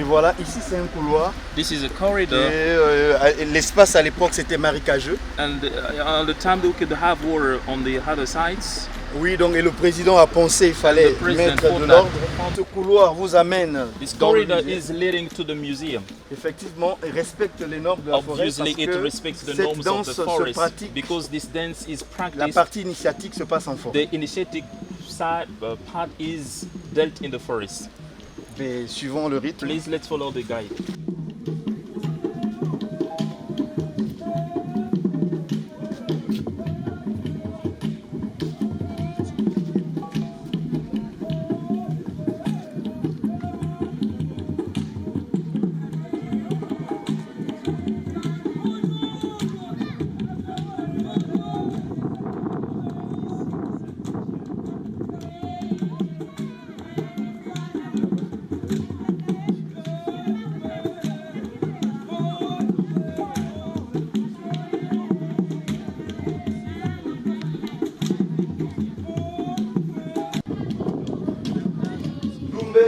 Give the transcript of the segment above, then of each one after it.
Et voilà, ici c'est un couloir. This is a corridor. L'espace à l'époque c'était marécageux. And all the time we could have water on the other sides. Oui, donc et le président a pensé qu'il fallait mettre de l'ordre. Ce couloir vous amène. This corridor is leading to the museum. Effectivement, il respecte les normes de la forêt parce que cette danse se pratique. Because this dance is practiced. La partie initiatique se passe en forêt. The initiatic side part is dealt in the forest. Mais suivons le rythme. Please let's follow the guide.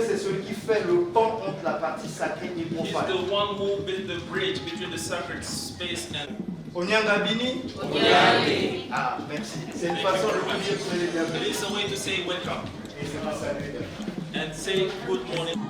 C'est celui qui fait le pont entre la partie sacrée et profane. He's the one who built the bridge between the sacred space and. Onyangabini. Onyangabini. Ah, merci. C'est une façon de dire que les bienvenus. It's a way to say welcome. Et c'est pas saluer. And say good morning.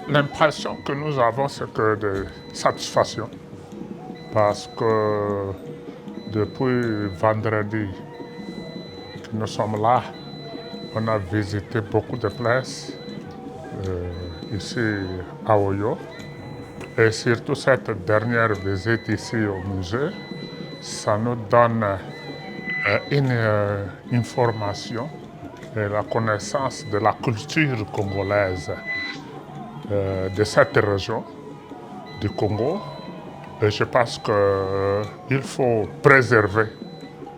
L'impression que nous avons, c'est que de satisfaction. Parce que depuis vendredi que nous sommes là, on a visité beaucoup de places ici à Oyo. Et surtout cette dernière visite ici au musée, ça nous donne une information et la connaissance de la culture congolaise. De cette région du Congo. Et je pense qu'il faut préserver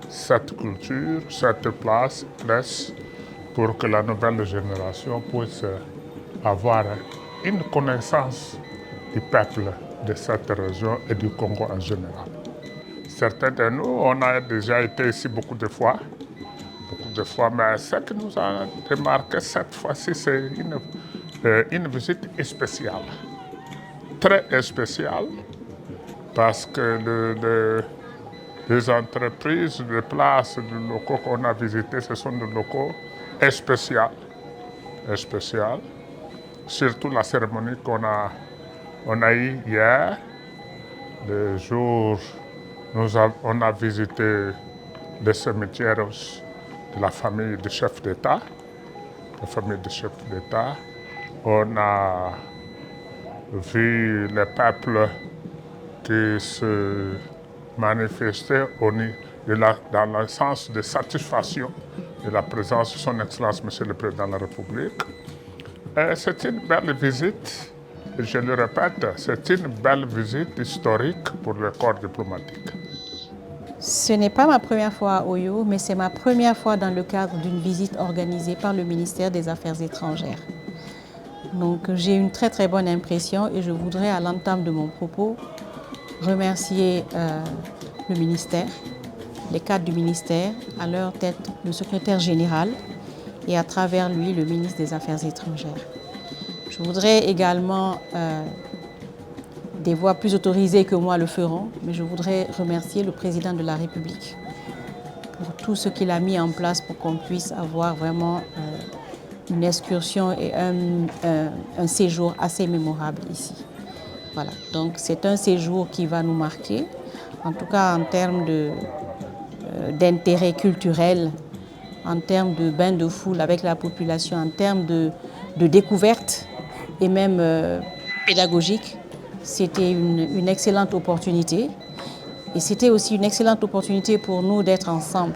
cette culture, cette place, pour que la nouvelle génération puisse avoir une connaissance du peuple de cette région et du Congo en général. Certains de nous, on a déjà été ici beaucoup de fois, mais ce que nous a remarqué cette fois-ci, c'est une visite spéciale, très spéciale, parce que les entreprises, les places, les locaux qu'on a visités, ce sont des locaux spéciaux. Surtout la cérémonie qu'on a eue hier, le jour où on a visité le cimetière de la famille du chef d'État, On a vu le peuple qui se manifestait dans le sens de satisfaction de la présence de son Excellence, Monsieur le Président de la République. C'est une belle visite, et je le répète, c'est une belle visite historique pour le corps diplomatique. Ce n'est pas ma première fois à Oyo, mais c'est ma première fois dans le cadre d'une visite organisée par le ministère des Affaires étrangères. Donc j'ai une très très bonne impression et je voudrais à l'entame de mon propos remercier le ministère, les cadres du ministère, à leur tête le secrétaire général et à travers lui le ministre des Affaires étrangères. Je Je voudrais également, des voix plus autorisées que moi le feront, mais je voudrais remercier le président de la République pour tout ce qu'il a mis en place pour qu'on puisse avoir vraiment une excursion et un séjour assez mémorable ici. Voilà, donc c'est un séjour qui va nous marquer, en tout cas en termes d'intérêt culturel, en termes de bain de foule avec la population, en termes de découverte et même pédagogique. C'était une excellente opportunité. Et c'était aussi une excellente opportunité pour nous d'être ensemble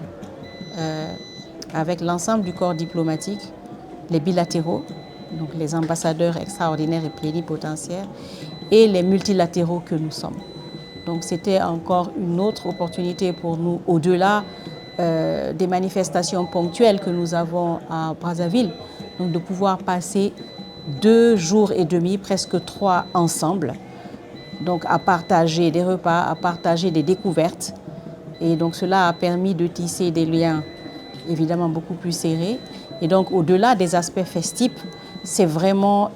avec l'ensemble du corps diplomatique, les bilatéraux, donc les ambassadeurs extraordinaires et plénipotentiaires, et les multilatéraux que nous sommes. Donc c'était encore une autre opportunité pour nous, au-delà des manifestations ponctuelles que nous avons à Brazzaville, donc de pouvoir passer 2 jours et demi, presque 3 ensemble, donc à partager des repas, à partager des découvertes. Et donc cela a permis de tisser des liens évidemment beaucoup plus serrés. Et donc au-delà des aspects festifs, c'est vraiment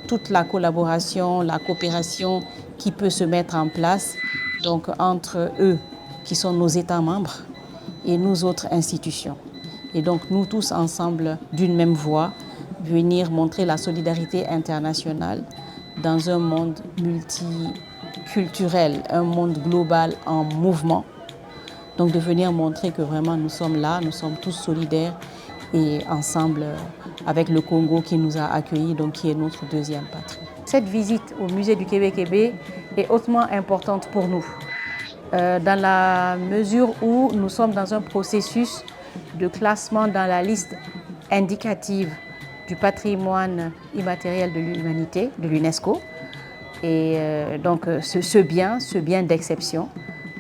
toute la collaboration, la coopération qui peut se mettre en place donc, entre eux, qui sont nos États membres, et nous autres institutions. Et donc nous tous ensemble, d'une même voix, venir montrer la solidarité internationale dans un monde multiculturel, un monde global en mouvement. Donc de venir montrer que vraiment nous sommes là, nous sommes tous solidaires et ensemble avec le Congo qui nous a accueillis, donc qui est notre deuxième patrie. Cette visite au musée du Québec est hautement importante pour nous, dans la mesure où nous sommes dans un processus de classement dans la liste indicative du patrimoine immatériel de l'humanité, de l'UNESCO. Et donc ce bien d'exception.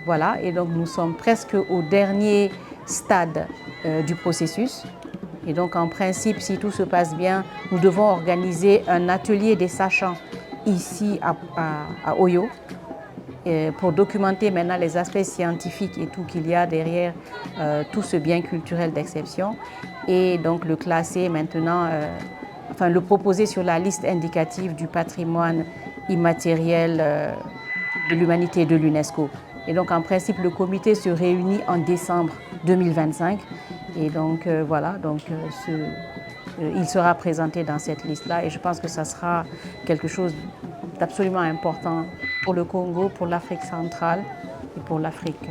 Voilà, et donc nous sommes presque au dernier stade du processus. Et donc en principe, si tout se passe bien, nous devons organiser un atelier des sachants ici à Oyo pour documenter maintenant les aspects scientifiques et tout qu'il y a derrière tout ce bien culturel d'exception. Et donc le classer maintenant, enfin le proposer sur la liste indicative du patrimoine immatériel de l'humanité de l'UNESCO. Et donc en principe, le comité se réunit en décembre 2025. Et donc voilà, donc, il sera présenté dans cette liste-là. Et je pense que ça sera quelque chose d'absolument important pour le Congo, pour l'Afrique centrale et pour l'Afrique.